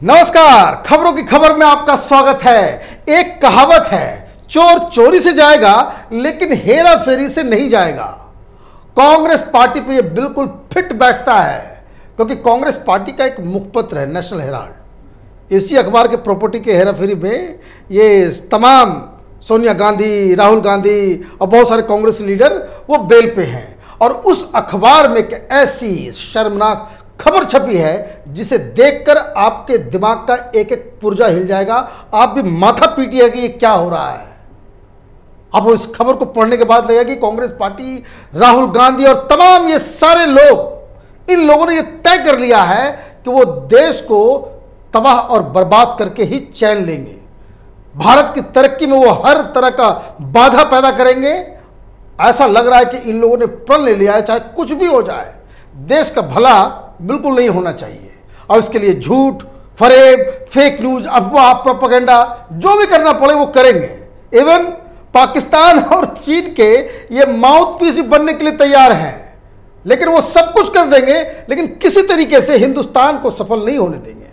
नमस्कार, खबरों की खबर में आपका स्वागत है। एक कहावत है, चोर चोरी से जाएगा लेकिन हेरा फेरी से नहीं जाएगा। कांग्रेस पार्टी पे ये बिल्कुल फिट बैठता है क्योंकि कांग्रेस पार्टी का एक मुखपत्र है नेशनल हेराल्ड। इसी अखबार के प्रॉपर्टी के हेरा फेरी में ये तमाम सोनिया गांधी, राहुल गांधी और बहुत सारे कांग्रेस लीडर वो बेल पे हैं और उस अखबार में एक ऐसी शर्मनाक खबर छपी है जिसे देखकर आपके दिमाग का एक एक पुर्जा हिल जाएगा। आप भी माथा पीटिएगा कि ये क्या हो रहा है। अब इस खबर को पढ़ने के बाद लगेगा कि कांग्रेस पार्टी, राहुल गांधी और तमाम ये सारे लोग, इन लोगों ने ये तय कर लिया है कि वो देश को तबाह और बर्बाद करके ही चैन लेंगे। भारत की तरक्की में वो हर तरह का बाधा पैदा करेंगे। ऐसा लग रहा है कि इन लोगों ने प्रण ले लिया है, चाहे कुछ भी हो जाए देश का भला बिल्कुल नहीं होना चाहिए और इसके लिए झूठ, फरेब, फेक न्यूज, अफवाह, प्रोपेगेंडा जो भी करना पड़े वो करेंगे। इवन पाकिस्तान और चीन के ये माउथ पीस भी बनने के लिए तैयार हैं, लेकिन वो सब कुछ कर देंगे लेकिन किसी तरीके से हिंदुस्तान को सफल नहीं होने देंगे।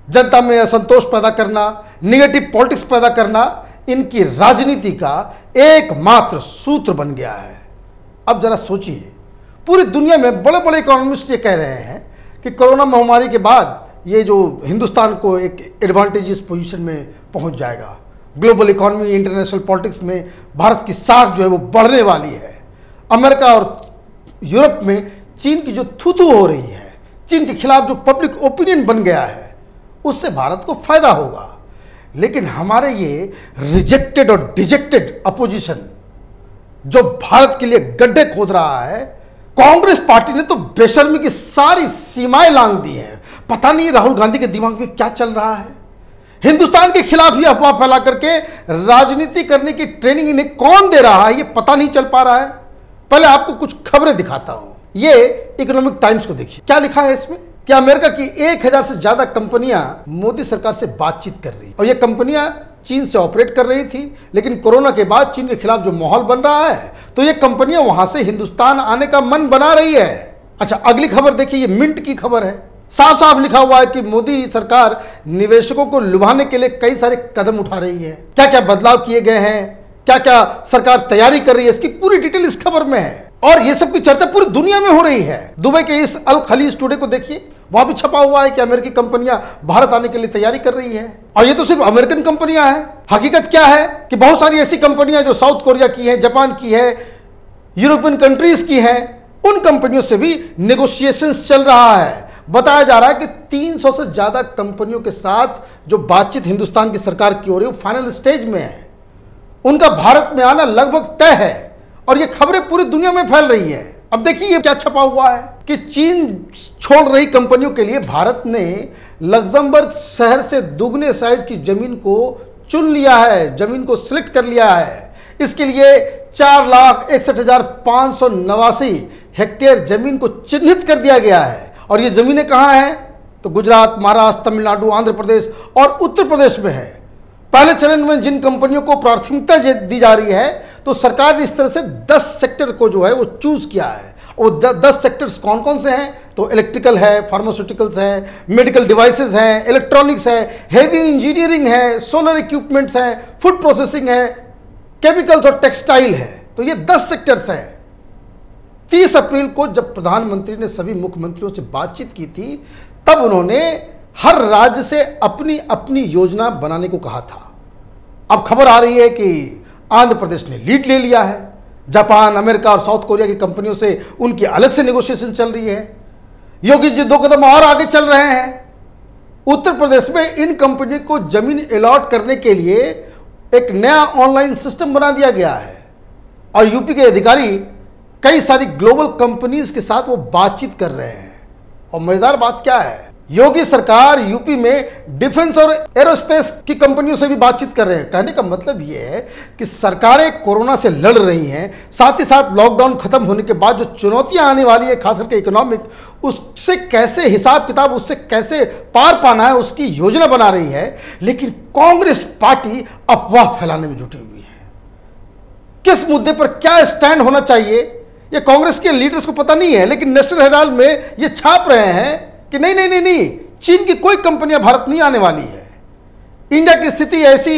जनता में असंतोष पैदा करना, निगेटिव पॉलिटिक्स पैदा करना इनकी राजनीति का एकमात्र सूत्र बन गया है। अब जरा सोचिए, पूरी दुनिया में बड़े बड़े इकोनॉमिस्ट ये कह रहे हैं कि कोरोना महामारी के बाद ये जो हिंदुस्तान को एक एडवांटेजियस पोजीशन में पहुंच जाएगा। ग्लोबल इकोनॉमी, इंटरनेशनल पॉलिटिक्स में भारत की साख जो है वो बढ़ने वाली है। अमेरिका और यूरोप में चीन की जो थू-थू हो रही है, चीन के खिलाफ जो पब्लिक ओपिनियन बन गया है, उससे भारत को फायदा होगा। लेकिन हमारे ये रिजेक्टेड और डिजेक्टेड अपोजिशन जो भारत के लिए गड्ढे खोद रहा है, कांग्रेस पार्टी ने तो बेशर्मी की सारी सीमाएं लांघ दी हैं। पता नहीं राहुल गांधी के दिमाग में क्या चल रहा है। हिंदुस्तान के खिलाफ ही अफवाह फैला करके राजनीति करने की ट्रेनिंग इन्हें कौन दे रहा है, ये पता नहीं चल पा रहा है। पहले आपको कुछ खबरें दिखाता हूं। ये इकोनॉमिक टाइम्स को देखिए, क्या लिखा है इसमें कि अमेरिका की 1000 से ज्यादा कंपनियां मोदी सरकार से बातचीत कर रही, और ये कंपनियां चीन से ऑपरेट कर रही थी, लेकिन कोरोना के बाद चीन के खिलाफ जो माहौल बन रहा है तो ये कंपनियां वहां से हिंदुस्तान आने का मन बना रही है। अच्छा, अगली खबर देखिए, ये मिंट की खबर है। साफ साफ लिखा हुआ है कि मोदी सरकार निवेशकों को लुभाने के लिए कई सारे कदम उठा रही है। क्या क्या बदलाव किए गए हैं, क्या क्या सरकार तैयारी कर रही है, इसकी पूरी डिटेल इस खबर में है और ये सब की चर्चा पूरी दुनिया में हो रही है। दुबई के इस अल खलीज टुडे को देखिए, वहां भी छपा हुआ है कि अमेरिकी कंपनियां भारत आने के लिए तैयारी कर रही है। और ये तो सिर्फ अमेरिकन कंपनियां हैं। हकीकत क्या है कि बहुत सारी ऐसी कंपनियां जो साउथ कोरिया की है, जापान की है, यूरोपियन कंट्रीज की है, उन कंपनियों से भी नेगोशिएशंस चल रहा है। बताया जा रहा है कि 300 से ज्यादा कंपनियों के साथ जो बातचीत हिंदुस्तान की सरकार की हो रही है वो फाइनल स्टेज में है। उनका भारत में आना लगभग तय है और ये खबरें पूरी दुनिया में फैल रही है। अब देखिए ये क्या छपा हुआ है कि चीन छोड़ रही कंपनियों के लिए भारत ने लग्जमबर्ग शहर से दुगने साइज की जमीन को चुन लिया है, जमीन को सिलेक्ट कर लिया है। इसके लिए 4,61,589 हेक्टेयर जमीन को चिन्हित कर दिया गया है और ये जमीनें कहाँ हैं तो गुजरात, महाराष्ट्र, तमिलनाडु, आंध्र प्रदेश और उत्तर प्रदेश में है। पहले चरण में जिन कंपनियों को प्राथमिकता दी जा रही है तो सरकार ने इस तरह से 10 सेक्टर को जो है वो चूज किया है। और 10 सेक्टर्स कौन कौन से हैं तो इलेक्ट्रिकल है, फार्मास्यूटिकल्स है, मेडिकल डिवाइसेस हैं, इलेक्ट्रॉनिक्स है, हेवी इंजीनियरिंग है, सोलर इक्विपमेंट्स हैं, फूड प्रोसेसिंग है, केमिकल्स और टेक्सटाइल है। तो ये 10 सेक्टर्स हैं। 30 अप्रैल को जब प्रधानमंत्री ने सभी मुख्यमंत्रियों से बातचीत की थी तब उन्होंने हर राज्य से अपनी अपनी योजना बनाने को कहा था। अब खबर आ रही है कि आंध्र प्रदेश ने लीड ले लिया है। जापान, अमेरिका और साउथ कोरिया की कंपनियों से उनकी अलग से नेगोशिएशन चल रही है। योगी जी 2 कदम और आगे चल रहे हैं। उत्तर प्रदेश में इन कंपनियों को जमीन अलॉट करने के लिए एक नया ऑनलाइन सिस्टम बना दिया गया है और यूपी के अधिकारी कई सारी ग्लोबल कंपनीज के साथ वो बातचीत कर रहे हैं। और मजेदार बात क्या है, योगी सरकार यूपी में डिफेंस और एरोस्पेस की कंपनियों से भी बातचीत कर रहे हैं। कहने का मतलब यह है कि सरकारें कोरोना से लड़ रही हैं, साथ ही साथ लॉकडाउन खत्म होने के बाद जो चुनौतियां आने वाली है खास करके इकोनॉमिक, उससे कैसे हिसाब किताब, उससे कैसे पार पाना है उसकी योजना बना रही है। लेकिन कांग्रेस पार्टी अफवाह फैलाने में जुटी हुई है। किस मुद्दे पर क्या स्टैंड होना चाहिए ये कांग्रेस के लीडर्स को पता नहीं है, लेकिन नेशनल हेराल्ड में ये छाप रहे हैं कि नहीं नहीं नहीं नहीं, चीन की कोई कंपनियां भारत नहीं आने वाली है। इंडिया की स्थिति ऐसी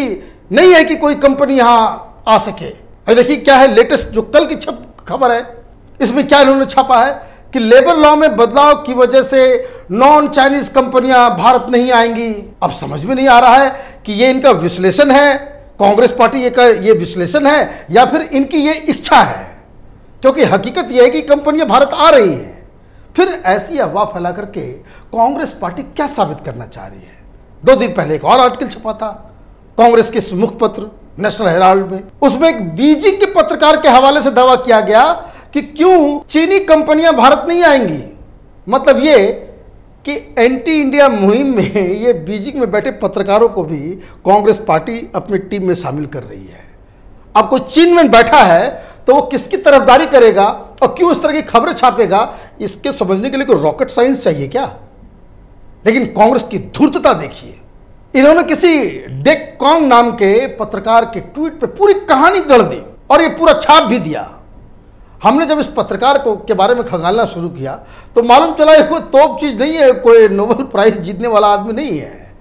नहीं है कि कोई कंपनी यहां आ सके। और देखिए क्या है लेटेस्ट जो कल की खबर है, इसमें क्या इन्होंने छापा है कि लेबर लॉ में बदलाव की वजह से नॉन चाइनीज कंपनियां भारत नहीं आएंगी। अब समझ में नहीं आ रहा है कि ये इनका विश्लेषण है, कांग्रेस पार्टी का ये विश्लेषण है या फिर इनकी ये इच्छा है, क्योंकि हकीकत यह है कि कंपनियां भारत आ रही हैं। फिर ऐसी अफवाह फैला करके कांग्रेस पार्टी क्या साबित करना चाह रही है? 2 दिन पहले एक और आर्टिकल छपा था कांग्रेस के मुखपत्र नेशनल हेराल्ड में। उसमें एक बीजिंग के पत्रकार के हवाले से दावा किया गया कि क्यों चीनी कंपनियां भारत नहीं आएंगी। मतलब ये कि एंटी इंडिया मुहिम में ये बीजिंग में बैठे पत्रकारों को भी कांग्रेस पार्टी अपनी टीम में शामिल कर रही है। अब कोई चीन में बैठा है तो वो किसकी तरफदारी करेगा और क्यों इस तरह की खबरें छापेगा, इसके समझने के लिए कोई रॉकेट साइंस चाहिए क्या? लेकिन कांग्रेस की धूर्तता देखिए, इन्होंने किसी डेक कॉन्ग नाम के पत्रकार के ट्वीट पे पूरी कहानी गढ़ दी और ये पूरा छाप भी दिया। हमने जब इस पत्रकार को के बारे में खंगालना शुरू किया तो मालूम चला ये कोई तोप चीज नहीं है, कोई नोबेल प्राइज जीतने वाला आदमी नहीं है।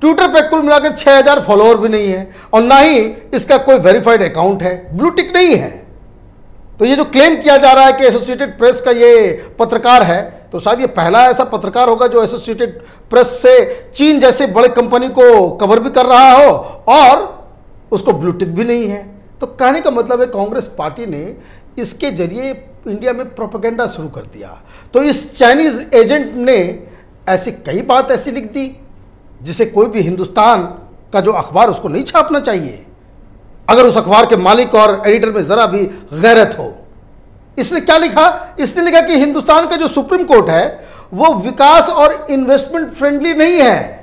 ट्विटर पे कुल मिलाकर 6000 फॉलोअर भी नहीं है और ना ही इसका कोई वेरीफाइड अकाउंट है, ब्लू टिक नहीं है। तो ये जो क्लेम किया जा रहा है कि एसोसिएटेड प्रेस का ये पत्रकार है, तो शायद ये पहला ऐसा पत्रकार होगा जो एसोसिएटेड प्रेस से चीन जैसे बड़े कंपनी को कवर भी कर रहा हो और उसको ब्लू टिक भी नहीं है। तो कहने का मतलब है कांग्रेस पार्टी ने इसके जरिए इंडिया में प्रोपेगेंडा शुरू कर दिया। तो इस चाइनीज एजेंट ने ऐसी कई बात ऐसी लिख दी जिसे कोई भी हिंदुस्तान का जो अखबार उसको नहीं छापना चाहिए, अगर उस अखबार के मालिक और एडिटर में जरा भी गैरत हो। इसने क्या लिखा? इसने लिखा कि हिंदुस्तान का जो सुप्रीम कोर्ट है वो विकास और इन्वेस्टमेंट फ्रेंडली नहीं है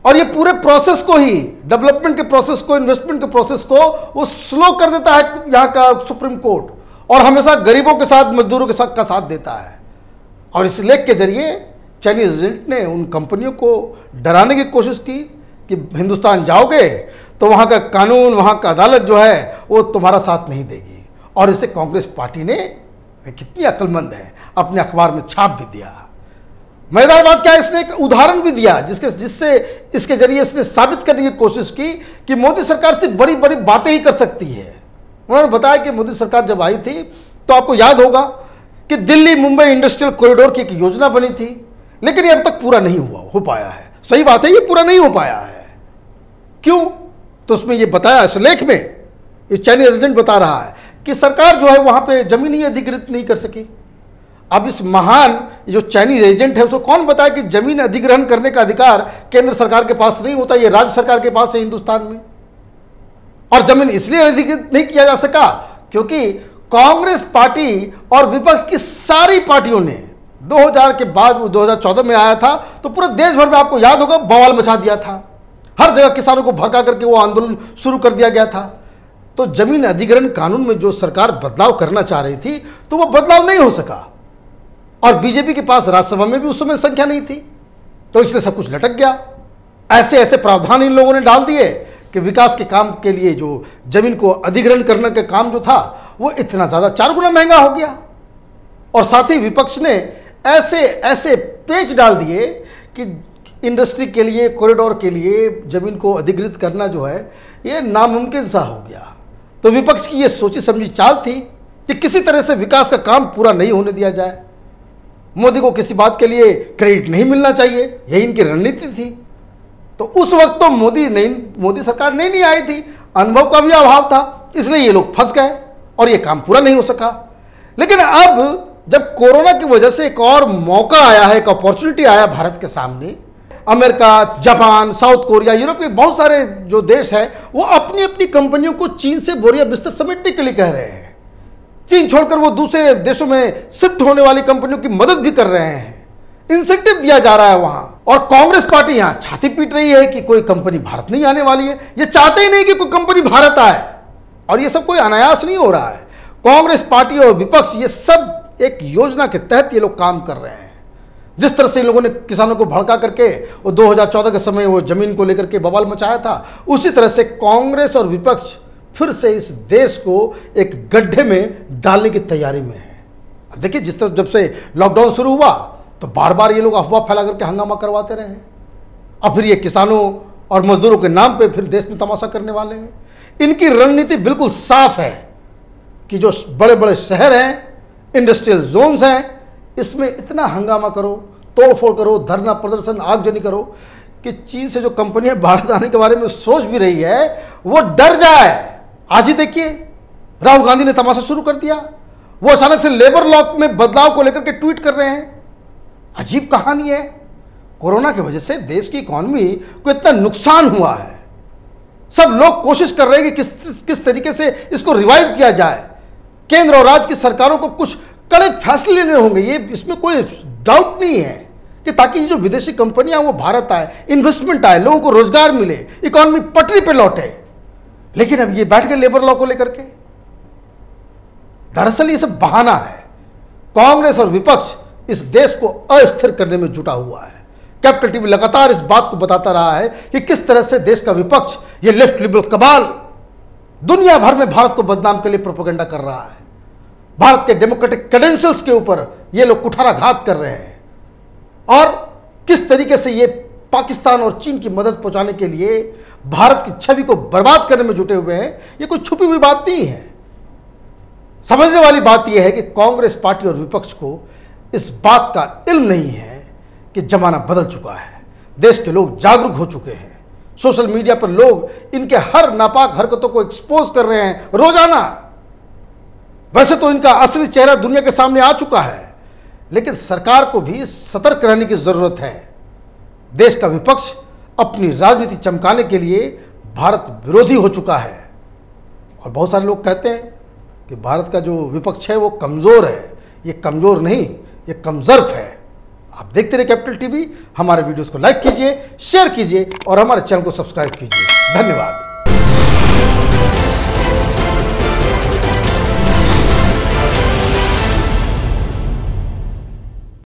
और ये पूरे प्रोसेस को ही, डेवलपमेंट के प्रोसेस को, इन्वेस्टमेंट के प्रोसेस को वो स्लो कर देता है यहाँ का सुप्रीम कोर्ट और हमेशा गरीबों के साथ, मजदूरों के साथ का साथ देता है। और इस लेख के जरिए चाइनीज एजेंट ने उन कंपनियों को डराने की कोशिश की कि हिंदुस्तान जाओगे तो वहाँ का कानून, वहाँ का अदालत जो है वो तुम्हारा साथ नहीं देगी। और इसे कांग्रेस पार्टी ने, कितनी अक्लमंद है, अपने अखबार में छाप भी दिया। मजेदार बात क्या है, इसने एक उदाहरण भी दिया जिससे इसके जरिए इसने साबित करने की कोशिश की कि मोदी सरकार से बड़ी बड़ी बातें ही कर सकती है। उन्होंने बताया कि मोदी सरकार जब आई थी तो आपको याद होगा कि दिल्ली मुंबई इंडस्ट्रियल कॉरिडोर की एक योजना बनी थी, लेकिन ये अब तक पूरा नहीं हो पाया है। सही बात है, ये पूरा नहीं हो पाया है। क्यों? तो उसमें ये बताया, इस लेख में ये चाइनीज एजेंट बता रहा है कि सरकार जो है वहां पे जमीन ही अधिग्रहित नहीं कर सकी। अब इस महान जो चाइनीज एजेंट है उसको कौन बताया कि जमीन अधिग्रहण करने का अधिकार केंद्र सरकार के पास नहीं होता, ये राज्य सरकार के पास है हिंदुस्तान में। और जमीन इसलिए अधिग्रहित नहीं किया जा सका क्योंकि कांग्रेस पार्टी और विपक्ष की सारी पार्टियों ने 2000 के बाद, वो 2014 में आया था तो पूरे देश भर में आपको याद होगा बवाल मचा दिया था। हर जगह किसानों को भड़का करके वो आंदोलन शुरू कर दिया गया था। तो जमीन अधिग्रहण कानून में जो सरकार बदलाव करना चाह रही थी तो वो बदलाव नहीं हो सका और बीजेपी के पास राज्यसभा में भी उस समय संख्या नहीं थी, तो इसलिए सब कुछ लटक गया। ऐसे ऐसे प्रावधान इन लोगों ने डाल दिए कि विकास के काम के लिए जो जमीन को अधिग्रहण करने का काम जो था वो इतना ज़्यादा 4 गुना महंगा हो गया। और साथ ही विपक्ष ने ऐसे ऐसे पेच डाल दिए कि इंडस्ट्री के लिए, कॉरिडोर के लिए जमीन को अधिग्रहित करना जो है ये नामुमकिन सा हो गया। तो विपक्ष की ये सोची समझी चाल थी कि किसी तरह से विकास का काम पूरा नहीं होने दिया जाए, मोदी को किसी बात के लिए क्रेडिट नहीं मिलना चाहिए, यही इनकी रणनीति थी। तो उस वक्त तो मोदी सरकार नहीं आई थी, अनुभव का भी अभाव था, इसलिए ये लोग फंस गए और ये काम पूरा नहीं हो सका। लेकिन अब जब कोरोना की वजह से एक और मौका आया है, एक अपॉर्चुनिटी आया भारत के सामने, America, Japan, south Korea, Europe के बहुत सारे जो देश हैं वो अपनी अपनी कंपनियों को चीन से बोरिया बिस्तर समेटने के लिए कह रहे हैं। चीन छोड़कर वो दूसरे देशों में शिफ्ट होने वाली कंपनियों की मदद भी कर रहे हैं, इंसेंटिव दिया जा रहा है वहां। और कांग्रेस पार्टी यहां छाती पीट रही है कि कोई कंपनी भारत नहीं आने वाली है, ये चाहते ही नहीं कि कोई कंपनी भारत आए। और ये सब कोई अनायास नहीं हो रहा है, कांग्रेस पार्टी और विपक्ष ये सब एक योजना के तहत ये लोग काम कर रहे हैं। जिस तरह से इन लोगों ने किसानों को भड़का करके वो 2014 के समय वो जमीन को लेकर के बवाल मचाया था, उसी तरह से कांग्रेस और विपक्ष फिर से इस देश को एक गड्ढे में डालने की तैयारी में है। अब देखिए, जिस तरह जब से लॉकडाउन शुरू हुआ तो बार बार ये लोग अफवाह फैला करके हंगामा करवाते रहे हैं। अब फिर ये किसानों और मजदूरों के नाम पे फिर देश में तमाशा करने वाले हैं। इनकी रणनीति बिल्कुल साफ है कि जो बड़े बड़े शहर हैं, इंडस्ट्रियल जोन्स हैं, इसमें इतना हंगामा करो, तोड़फोड़ करो, धरना प्रदर्शन, आगजनी करो कि चीन से जो कंपनियां भारत आने के बारे में सोच भी रही है वो डर जाए। आज ही देखिए राहुल गांधी ने तमाशा शुरू कर दिया। वो अचानक से लेबर लॉ में बदलाव को लेकर के ट्वीट कर रहे हैं। अजीब कहानी है। कोरोना की वजह से देश की इकॉनमी को इतना नुकसान हुआ है। सब लोग कोशिश कर रहे हैं कि किस तरीके से इसको रिवाइव किया जाए। केंद्र और राज्य की सरकारों को कुछ कड़े फैसले लेने होंगे, ये इसमें कोई डाउट नहीं है, कि ताकि जो विदेशी कंपनियां वो भारत आए, इन्वेस्टमेंट आए, लोगों को रोजगार मिले, इकॉनमी पटरी पे लौटे। लेकिन अब ये बैठ गए लेबर लॉ को लेकर के। दरअसल ये सब बहाना है। कांग्रेस और विपक्ष इस देश को अस्थिर करने में जुटा हुआ है। कैपिटल टीवी लगातार इस बात को बताता रहा है कि किस तरह से देश का विपक्ष, ये लेफ्ट लिबरल कबाल, दुनिया भर में भारत को बदनाम के लिए प्रोपेगेंडा कर रहा है। भारत के डेमोक्रेटिक क्रेडेंशियल्स के ऊपर ये लोग कुठाराघात कर रहे हैं और किस तरीके से ये पाकिस्तान और चीन की मदद पहुंचाने के लिए भारत की छवि को बर्बाद करने में जुटे हुए हैं। ये कोई छुपी हुई बात नहीं है। समझने वाली बात यह है कि कांग्रेस पार्टी और विपक्ष को इस बात का इल्म नहीं है कि जमाना बदल चुका है। देश के लोग जागरूक हो चुके हैं। सोशल मीडिया पर लोग इनके हर नापाक हरकतों को एक्सपोज कर रहे हैं रोजाना। वैसे तो इनका असली चेहरा दुनिया के सामने आ चुका है, लेकिन सरकार को भी सतर्क रहने की जरूरत है। देश का विपक्ष अपनी राजनीति चमकाने के लिए भारत विरोधी हो चुका है और बहुत सारे लोग कहते हैं कि भारत का जो विपक्ष है वो कमज़ोर है। ये कमज़ोर नहीं, ये कमज़र्फ है। आप देखते रहिए कैपिटल टीवी। हमारे वीडियोस को लाइक कीजिए, शेयर कीजिए और हमारे चैनल को सब्सक्राइब कीजिए। धन्यवाद।